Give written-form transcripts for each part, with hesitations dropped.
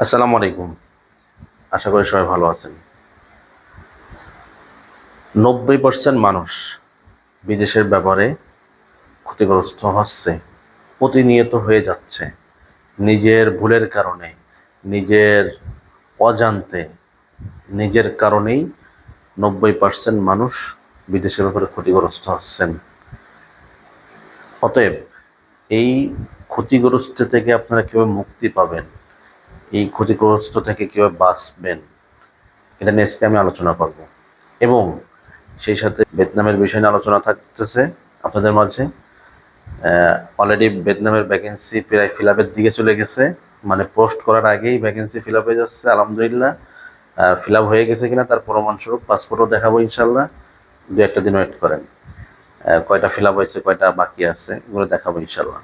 আসসালামু আলাইকুম। আশা করি সবাই ভালো আছেন। 90% মানুষ বিদেশের ব্যাপারে ক্ষতিগ্রস্ত হচ্ছে, প্রতিনিয়ত হয়ে যাচ্ছে। নিজের ভুলের কারণে, নিজের অজান্তে, নিজের কারণেই 90% মানুষ বিদেশের ব্যাপারে ক্ষতিগ্রস্ত হচ্ছেন। অতএব এই ক্ষতিগ্রস্ত থেকে আপনারা কীভাবে মুক্তি পাবেন, এই ক্ষতিগ্রস্ত থেকে কীভাবে বাঁচবেন, এটা নিয়ে আজকে আমি আলোচনা করব। এবং সেই সাথে ভিয়েতনামের বিষয় নিয়ে আলোচনা থাকতেছে আপনাদের মাঝে। অলরেডি ভিয়েতনামের ভ্যাকেন্সি প্রায় ফিল আপের দিকে চলে গেছে, মানে পোস্ট করার আগেই ভ্যাকেন্সি ফিল আপ হয়ে যাচ্ছে আলহামদুলিল্লাহ। ফিল আপ হয়ে গেছে কিনা তার প্রমাণস্বরূপ পাসপোর্টও দেখাবো ইনশাল্লাহ। দু একটা দিন ওয়েট করেন, কয়টা ফিল আপ হয়েছে কয়টা বাকি আছে এগুলো দেখাবো ইনশাল্লাহ।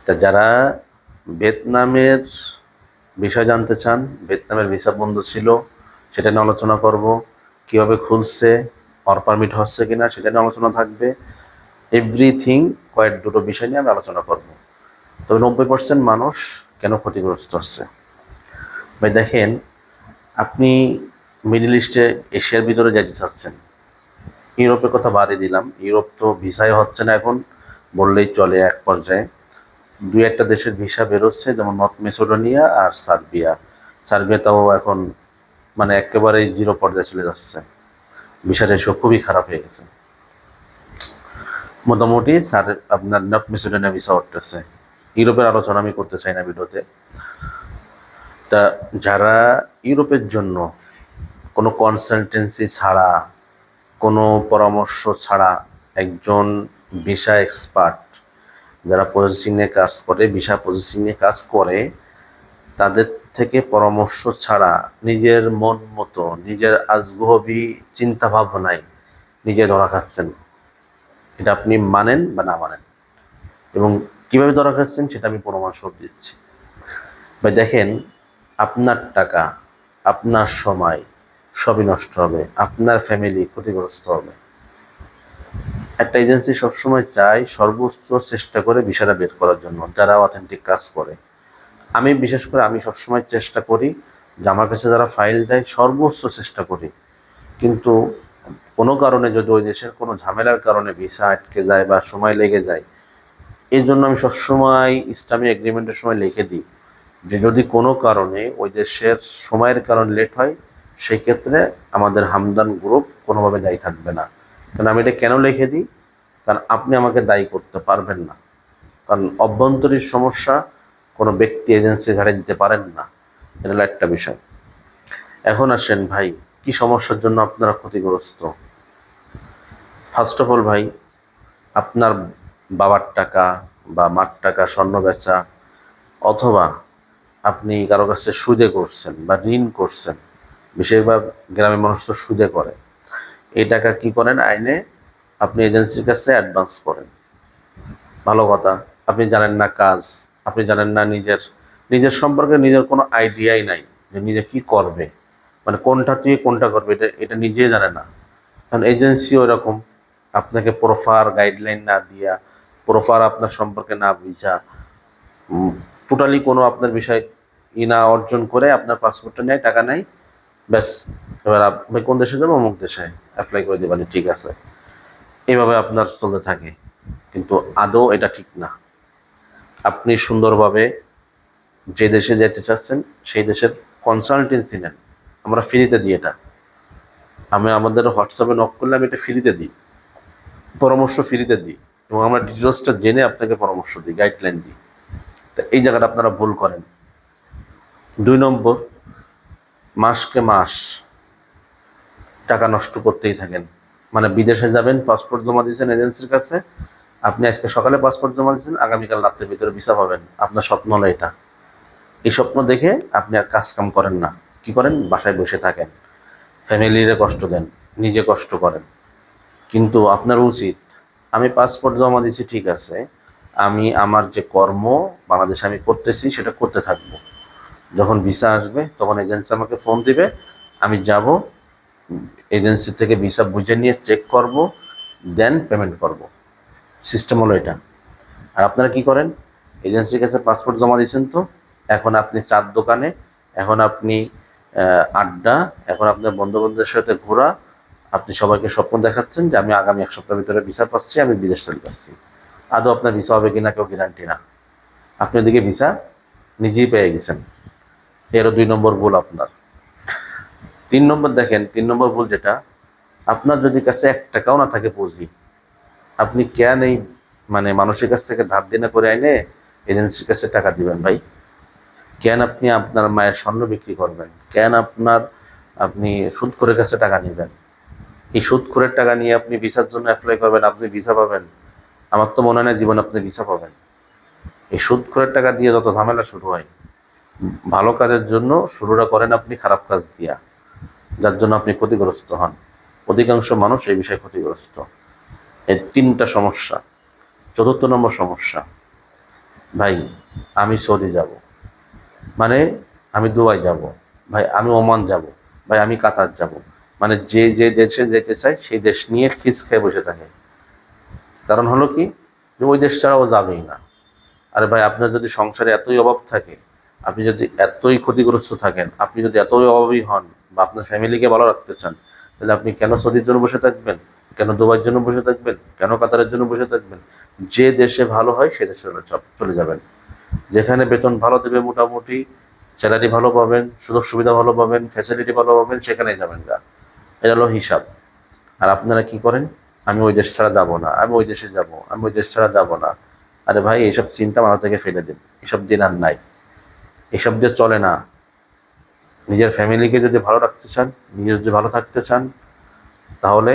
তা যারা ভিয়েতনামের বিষয় জানতে চান, ভিয়েতনামের ভিসা বন্ধ ছিল সেটা নিয়ে আলোচনা করব, কিভাবে খুলছে, ওয়ার্ক পারমিট হচ্ছে কিনা সেটা নিয়ে আলোচনা থাকবে। এভরিথিং কয়েক দুটো বিষয় নিয়ে আমি আলোচনা করব। তবে 90% মানুষ কেন ক্ষতিগ্রস্ত হচ্ছে ভাই দেখেন, আপনি মিডল ইস্টে এশিয়ার ভিতরে যেতে চাচ্ছেন, ইউরোপের কথা বাদই দিলাম, ইউরোপ তো ভিসাই হচ্ছে না এখন বললেই চলে। এক পর্যায়ে দুই একটা দেশের ভিসা বেরোচ্ছে, যেমন নর্থ মেসিডোনিয়া আর সার্বিয়া। সার্বিয়াটাও এখন মানে একেবারেই জিরো পর্যায়ে চলে যাচ্ছে, ভিসা রেশিও খুবই খারাপ হয়ে গেছে। মোটামুটি আপনার নর্থ মেসিডোনিয়া ভিসা উঠতেছে। ইউরোপের আলোচনা আমি করতে চাই না ভিডিওতে। তা যারা ইউরোপের জন্য কোনো কনসালটেন্সি ছাড়া, কোনো পরামর্শ ছাড়া, একজন ভিসা এক্সপার্ট যারা প্রসেসিং নিয়ে কাজ করে, ভিসা প্রসেসিং নিয়ে কাজ করে, তাদের থেকে পরামর্শ ছাড়া নিজের মন মতো, নিজের আজগুবি চিন্তা ভাবনায় নিজে ধরা খাচ্ছেন, এটা আপনি মানেন বা না মানেন। এবং কীভাবে ধরা খাচ্ছেন সেটা আমি পরামর্শ দিচ্ছি। ভাই দেখেন, আপনার টাকা, আপনার সময় সবই নষ্ট হবে, আপনার ফ্যামিলি ক্ষতিগ্রস্ত হবে। একটা এজেন্সি সবসময় চায় সর্বোচ্চ চেষ্টা করে ভিসাটা বের করার জন্য, যারা অথেন্টিক কাজ করে। আমি বিশেষ করে আমি সবসময় চেষ্টা করি যে আমার কাছে যারা ফাইল দেয় সর্বোচ্চ চেষ্টা করি। কিন্তু কোনো কারণে যদি ওই দেশের কোনো ঝামেলার কারণে ভিসা আটকে যায় বা সময় লেগে যায়, এই জন্য আমি সবসময় ইসলামী এগ্রিমেন্টের সময় লিখে দিই যে যদি কোনো কারণে ওই দেশের সময়ের কারণে লেট হয়, সেই ক্ষেত্রে আমাদের হামদান গ্রুপ কোনোভাবে দায়ী থাকবে না। কারণ আমি এটা কেন লিখে দিই, কারণ আপনি আমাকে দায়ী করতে পারবেন না। কারণ অভ্যন্তরীণ সমস্যা কোনো ব্যক্তি এজেন্সি ঘাড়ে দিতে পারেন না, এটা হলো একটা বিষয়। এখন আসেন ভাই, কি সমস্যার জন্য আপনারা ক্ষতিগ্রস্ত। ফার্স্ট অফ অল ভাই, আপনার বাবার টাকা বা মার টাকা স্বর্ণ বেচা, অথবা আপনি কারো কাছে সুদে করছেন বা ঋণ করছেন। বেশিরভাগ গ্রামের মানুষ তো সুদে করে। এই টাকা কি করেন, আইনে আপনি এজেন্সির কাছে অ্যাডভান্স করেন। ভালো কথা, আপনি জানেন না কাজ, আপনি জানেন না নিজের নিজের সম্পর্কে নিজের কোনো আইডিয়াই নাই যে নিজে কি করবে, মানে কোনটা থেকে কোনটা করবে এটা এটা নিজেই জানে না। কারণ এজেন্সিও এরকম, আপনাকে প্রপার গাইডলাইন না দিয়া, প্রপার আপনার সম্পর্কে না বুঝা, টোটালি কোনো আপনার বিষয় না অর্জন করে আপনার পাসপোর্টটা নেয়, টাকা নেয়, ব্যাস এবার আপনি কোন দেশে যাবো, অমুক দেশে অ্যাপ্লাই করে দেবেন, ঠিক আছে, এইভাবে আপনার চলতে থাকে। কিন্তু আদৌ এটা ঠিক না। আপনি সুন্দরভাবে যে দেশে যেতে চাচ্ছেন সেই দেশের কনসালটেন্সি নেন, আমরা ফ্রিতে দিই এটা। আমি আমাদের হোয়াটসঅ্যাপে নক করলে আমি এটা ফ্রিতে দিই, পরামর্শ ফ্রিতে দিই, এবং আমরা ডিটেলসটা জেনে আপনাকে পরামর্শ দিই, গাইডলাইন দিই। তা এই জায়গাটা আপনারা ভুল করেন। 2 নম্বর, মাসকে মাস টাকা নষ্ট করতেই থাকেন। মানে বিদেশে যাবেন, পাসপোর্ট জমা দিয়েছেন এজেন্সির কাছে, আপনি আজকে সকালে পাসপোর্ট জমা দিয়েছেন, আগামীকাল রাত্রের ভিতরে ভিসা পাবেন, আপনার স্বপ্ন হলো এটা। এই স্বপ্ন দেখে আপনি আর কাজ কাম করেন না, কি করেন, বাসায় বসে থাকেন, ফ্যামিলিরে কষ্ট দেন, নিজে কষ্ট করেন। কিন্তু আপনার উচিত, আমি পাসপোর্ট জমা দিয়েছি ঠিক আছে, আমি আমার যে কর্ম বাংলাদেশে আমি করতেছি সেটা করতে থাকবো। যখন ভিসা আসবে তখন এজেন্সি আমাকে ফোন দিবে, আমি যাব, এজেন্সি থেকে ভিসা বুঝে নিয়ে চেক করব, দেন পেমেন্ট করব। সিস্টেম হলো এটা। আর আপনারা কি করেন, এজেন্সির কাছে পাসপোর্ট জমা দিয়েছেন, তো এখন আপনি চার দোকানে এখন আপনি আড্ডা, এখন আপনার বন্ধু-বান্ধবের সাথে ঘোরা, আপনি সবাইকে স্বপ্ন দেখাচ্ছেন যে আমি আগামী 1 সপ্তাহের ভিতরে ভিসা পাচ্ছি, আমি বিদেশ চলে যাচ্ছি। আদৌ আপনার ভিসা হবে কিনা কেউ গ্যারান্টি না। আপনি ওদিকে ভিসা নিজেই পেয়ে গেছেন। এরও 2 নম্বর ভুল আপনার। 3 নম্বর দেখেন, 3 নম্বর ভুল যেটা, আপনার যদি কাছে 1 টাকাও না থাকে পুঁজি, আপনি কেন এই মানুষের কাছ থেকে ধার দেনা করে এনে এজেন্সির কাছে টাকা দিবেন ভাই? কেন আপনি আপনার মায়ের স্বর্ণ বিক্রি করবেন? কেন আপনি সুদখোরের কাছে টাকা নিবেন? এই সুদখোরের টাকা নিয়ে আপনি ভিসার জন্য অ্যাপ্লাই করবেন, আপনি ভিসা পাবেন? আমার তো মনে হয় না জীবনে আপনি ভিসা পাবেন। এই সুদখোরের টাকা দিয়ে যত ঝামেলা শুরু হয়, ভালো কাজের জন্য শুরুটা করেন আপনি খারাপ কাজ দিয়া, যার জন্য আপনি ক্ষতিগ্রস্ত হন। অধিকাংশ মানুষ এই বিষয়ে ক্ষতিগ্রস্ত। এই 3টা সমস্যা। 4র্থ নম্বর সমস্যা, ভাই আমি সৌদি যাব, মানে আমি দুবাই যাব, ভাই আমি ওমান যাব, ভাই আমি কাতার যাব, যে যে দেশে যেতে চায় সেই দেশ নিয়ে খিচ খেয়ে বসে থাকে। কারণ হলো কি, যে ওই দেশ ছাড়া ও যাবেই না। আরে ভাই, আপনার যদি সংসারে এতই অভাব থাকে, আপনি যদি এতই ক্ষতিগ্রস্ত থাকেন, আপনি যদি এতই অভাবী হন, বা আপনার ফ্যামিলিকে ভালো রাখতে চান, তাহলে আপনি কেন সৌদির জন্য বসে থাকবেন? কেন দুবাইয়ের জন্য বসে থাকবেন? কেন কাতারের জন্য বসে থাকবেন? যে দেশে ভালো হয় সে দেশে চলে যাবেন। যেখানে বেতন ভালো দেবে, মোটামুটি স্যালারি ভালো পাবেন, সুযোগ সুবিধা ভালো পাবেন, ফ্যাসিলিটি ভালো পাবেন, সেখানেই যাবেন গা। এটা হলো হিসাব। আর আপনারা কি করেন? আমি ওই দেশ ছাড়া যাব না, আমি ওই দেশে যাব, আমি ওই দেশ ছাড়া যাব না। আরে ভাই, এইসব চিন্তা মাথা থেকে ফেলে দিন। এসব দিন আর নাই। এসব দিয়ে চলে না। নিজের ফ্যামিলিকে যদি ভালো রাখতে চান, নিজে যদি ভালো থাকতে চান, তাহলে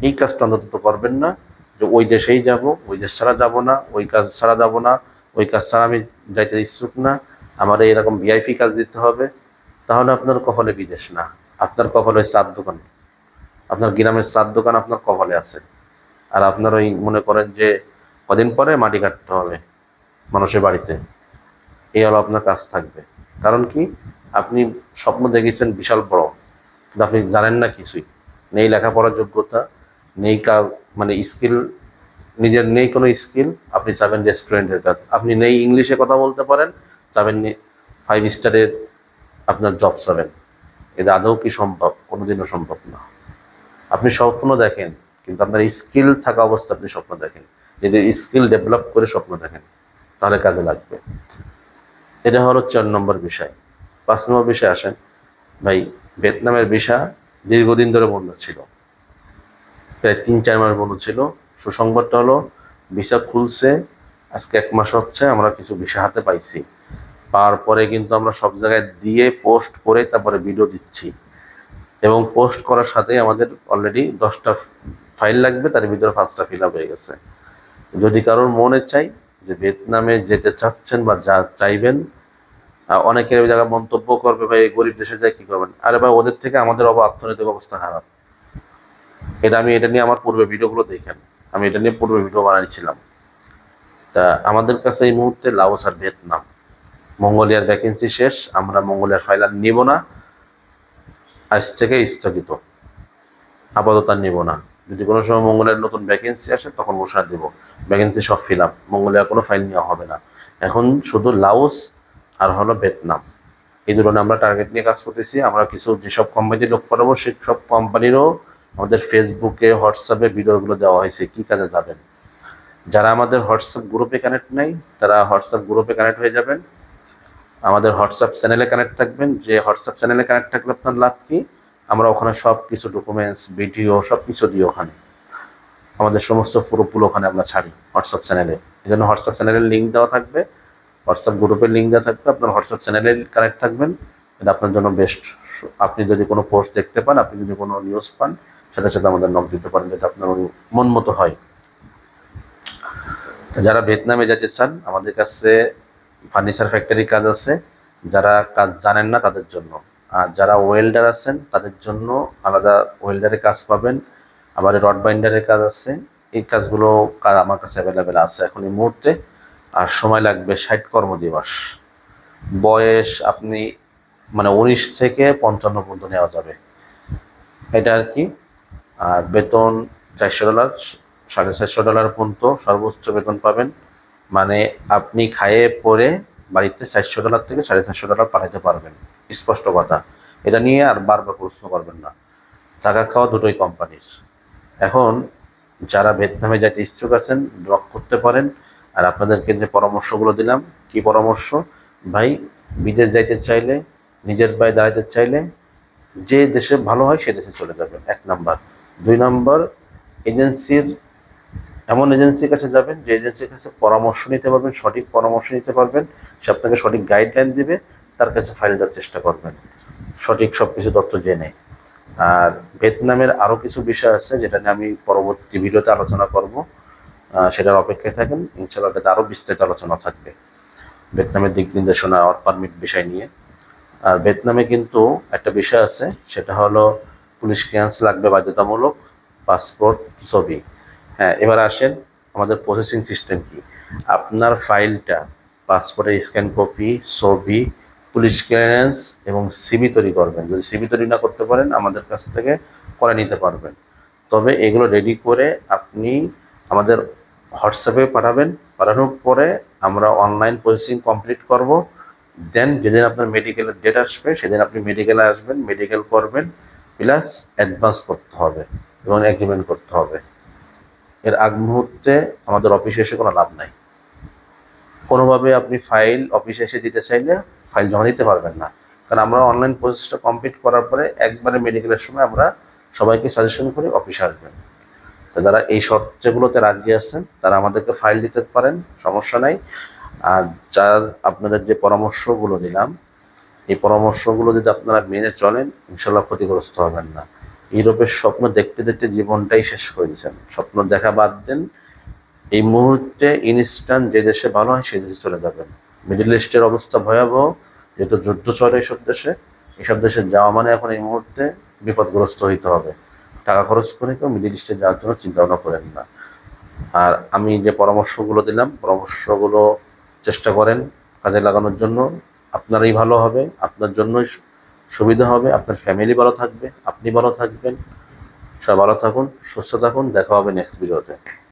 এই কাজটা অন্তত করবেন না যে ওই দেশেই যাব, ওই দেশ ছাড়া যাব না, ওই কাজ ছাড়া যাব না, ওই কাজ ছাড়া আমি যাইতে ইচ্ছুক না, আমার এরকম ভিআইপি কাজ দিতে হবে। তাহলে আপনার কপালে বিদেশ না, আপনার কপালে চার দোকান। আপনার গ্রামের চার দোকান আপনার কপালে আছে। আর আপনার ওই মনে করেন যে কদিন পরে মাটি কাটতে হবে মানুষের বাড়িতে, এই হলো আপনার কাজ থাকবে। কারণ কি, আপনি স্বপ্ন দেখেছেন বিশাল বড়, কিন্তু আপনি জানেন না কিছুই। নেই লেখাপড়ার যোগ্যতা, নেই স্কিল, নিজের নেই কোনো স্কিল। আপনি চাবেন রেস্টুরেন্টের কাজ, আপনি নেই ইংলিশে কথা বলতে পারেন, চাবেন 5 স্টারের আপনার জব চাবেন। এটা আদৌ কি সম্ভব? কোনোদিনও সম্ভব না। আপনি স্বপ্ন দেখেন, কিন্তু আপনার স্কিল থাকা অবস্থা আপনি স্বপ্ন দেখেন। যদি স্কিল ডেভেলপ করে স্বপ্ন দেখেন, তাহলে কাজে লাগবে। এটা হলো 4 নম্বর বিষয়। 5 নম্বর বিষয় আসেন। ভাই, ভিয়েতনামের ভিসা দীর্ঘদিন ধরে বন্ধ ছিল, প্রায় 3-4 মাস বন্ধ ছিল। সুসংবাদটা হলো ভিসা খুলছে, আজকে 1 মাস হচ্ছে, আমরা কিছু ভিসা হাতে পাইছি। পাওয়ার পরে কিন্তু আমরা সব জায়গায় দিয়ে পোস্ট করে তারপরে ভিডিও দিচ্ছি, এবং পোস্ট করার সাথেই আমাদের অলরেডি 10টা ফাইল লাগবে, তার ভিতরে 5টা ফিল আপ হয়ে গেছে। যদি কারোর মনে চাই যে ভিয়েতনামে যেতে চাচ্ছেন বা যা চাইবেন, অনেকের ওই জায়গায় মন্তব্য করবে, ভাই এই গরিব দেশে যায় কি করবেন? আরে ভাই, ওদের থেকে আমাদের অর্থনৈতিক অবস্থা খারাপ। এটা নিয়ে আমার পূর্বে ভিডিওগুলো দেখেন, আমি এটা নিয়ে পূর্বে ভিডিও বানিয়েছিলাম। তা আমাদের কাছে এই মুহূর্তে লাওস আর ভিয়েতনাম, মঙ্গোলিয়ার ভ্যাকেন্সি শেষ, আমরা মঙ্গোলিয়ার ফাইল আর নিব না, আজ থেকে স্থগিত, আপাতত আর নিব না। যদি কোনো সময় মঙ্গোলিয়ার নতুন ভ্যাকেন্সি আসে তখন ঘোষণা দেব। ভ্যাকেন্সি সব ফিল আপ, মঙ্গোলিয়ার কোনো ফাইল নেওয়া হবে না। এখন শুধু লাওস আর হলো ভিয়েতনাম, এই ধরনের আমরা টার্গেট নিয়ে কাজ করতেছি। আমরা কিছু যেসব কোম্পানি লোক পাঠাবো, সেই সব কোম্পানিরও আমাদের ফেসবুকে, হোয়াটসঅ্যাপে ভিডিওগুলো দেওয়া হয়েছে কী কাজে যাবেন। যারা আমাদের হোয়াটসঅ্যাপ গ্রুপে কানেক্ট নেই, তারা হোয়াটসঅ্যাপ গ্রুপে কানেক্ট হয়ে যাবেন, আমাদের হোয়াটসঅ্যাপ চ্যানেলে কানেক্ট থাকবেন। যে হোয়াটসঅ্যাপ চ্যানেলে কানেক্ট থাকলে আপনার লাভ কি, আমরা ওখানে সব কিছু ডকুমেন্টস, ভিডিও সব কিছু দিই ওখানে, আমাদের সমস্ত পুরোপুরি ওখানে আমরা ছাড়ি হোয়াটসঅ্যাপ চ্যানেলে। এই জন্য হোয়াটসঅ্যাপ চ্যানেলের লিঙ্ক দেওয়া থাকবে, হোয়াটসঅ্যাপ গ্রুপের লিঙ্ক দেওয়া থাকবে, আপনার হোয়াটসঅ্যাপ চ্যানেলে কানেক্ট থাকবেন। এটা আপনার জন্য বেস্ট। আপনি যদি কোনো পোস্ট দেখতে পান, আপনি যদি কোনো নিউজ পান, সাথে সাথে আমাদের নক দিতে পারেন, যেটা আপনার মন মতো হয়। যারা ভিয়েতনামে যেতে চান, আমাদের কাছে ফার্নিচার ফ্যাক্টরি কাজ আছে, যারা কাজ জানেন না তাদের জন্য। আর যারা ওয়েল্ডার আছেন তাদের জন্য আলাদা ওয়েল্ডারের কাজ পাবেন। আবার রড বাইন্ডারের কাজ আছে। এই কাজগুলো আমার কাছে অ্যাভেলেবেল আছে এখন এই মুহূর্তে। আর সময় লাগবে 60 কর্মদিবস। বয়স আপনি 19 থেকে 55 পর্যন্ত নেওয়া যাবে, এটা আর কি। আর বেতন $400, $450 পর্যন্ত সর্বোচ্চ বেতন পাবেন। আপনি খায়ে পরে বাড়িতে $400 থেকে $450 পাঠাতে পারবেন, স্পষ্ট কথা। এটা নিয়ে আর বারবার প্রশ্ন করবেন না। টাকা খাওয়া দুটোই কোম্পানির। এখন যারা ভিয়েতনামে যাইতে ইচ্ছুক আছেন ড্রপ করতে পারেন। আর আপনাদেরকে যে পরামর্শগুলো দিলাম, কি পরামর্শ? ভাই, বিদেশ যাইতে চাইলে, নিজের পায়ে দাঁড়াতে চাইলে যে দেশে ভালো হয় সে দেশে চলে যাবেন, 1 নাম্বার। 2 নাম্বার, এজেন্সির এমন এজেন্সির কাছে যাবেন যে এজেন্সির কাছে পরামর্শ নিতে পারবেন, সঠিক পরামর্শ নিতে পারবেন, সে আপনাকে সঠিক গাইডলাইন দিবে, তার কাছে ফাইল দেওয়ার চেষ্টা করবেন সঠিক সব কিছু তথ্য জেনে। আর ভিয়েতনামের আরও কিছু বিষয় আছে যেটা নিয়ে আমি পরবর্তী ভিডিওতে আলোচনা করব, সেটার অপেক্ষায় থাকেন। ইনশাল্লাহ তাতে আরও বিস্তারিত আলোচনা থাকবে ভিয়েতনামের দিক নির্দেশনা, ওয়ার্ক পারমিট বিষয় নিয়ে। আর ভিয়েতনামে কিন্তু একটা বিষয় আছে, সেটা হলো পুলিশ ক্লিয়ারেন্স লাগবে বাধ্যতামূলক, পাসপোর্ট, ছবি। হ্যাঁ, এবার আসেন আমাদের প্রসেসিং সিস্টেম কি। আপনার ফাইলটা, পাসপোর্টের স্ক্যান কপি, ছবি, পুলিশ ক্লিয়ারেন্স এবং সিভি তৈরি করবেন। যদি সিভি তৈরি না করতে পারেন আমাদের কাছ থেকে করে নিতে পারবেন। তবে এগুলো রেডি করে আপনি আমাদের হোয়াটসঅ্যাপে পাঠাবেন। পাঠানোর পরে আমরা অনলাইন প্রসেসিং কমপ্লিট করব। দেন যেদিন আপনার মেডিকেলের ডেট আসবে সেদিন আপনি মেডিকেলে আসবেন, মেডিকেল করবেন, প্লাস অ্যাডভান্স করতে হবে এবং এগ্রিমেন্ট করতে হবে। এর আগ মুহূর্তে আমাদের অফিসে এসে কোনো লাভ নাই। কোনোভাবে আপনি ফাইল অফিসে এসে দিতে চাইলে ফাইল জমা দিতে পারবেন না, কারণ আমরা অনলাইন প্রসেসটা কমপ্লিট করার পরে একবারে মেডিকেলের সময় আমরা সবাইকে সাজেশন করি অফিসে আসবেন। তো যারা এই শর্তগুলোতে রাজি আছেন তারা আমাদেরকে ফাইল দিতে পারেন, সমস্যা নাই। আর যার আপনাদের যে পরামর্শগুলো দিলাম, এই পরামর্শগুলো যদি আপনারা মেনে চলেন ইনশাল্লাহ ক্ষতিগ্রস্ত হবেন না। ইউরোপের স্বপ্ন দেখতে দেখতে জীবনটাই শেষ করে দিচ্ছেন। স্বপ্ন দেখা বাদ দেন, এই মুহূর্তে ইনস্ট্যান্ট যে দেশে ভালো হয় সেই দেশে চলে যাবেন। মিডল ইস্টের অবস্থা ভয়াবহ, যেহেতু যুদ্ধ চলে এইসব দেশে যাওয়া মানে এখন এই মুহূর্তে বিপদগ্রস্ত হইতে হবে। টাকা খরচ করে কেউ মিডল ইস্টে যাওয়ার জন্য চিন্তা ভাবনা করেন না। আর আমি যে পরামর্শগুলো দিলাম, পরামর্শগুলো চেষ্টা করেন কাজে লাগানোর জন্য। আপনারই ভালো হবে, আপনার জন্যই সুবিধা হবে, আপনার ফ্যামিলি ভালো থাকবে, আপনি ভালো থাকবেন। সবাই ভালো থাকুন, সুস্থ থাকুন, দেখা হবে নেক্সট ভিডিওতে।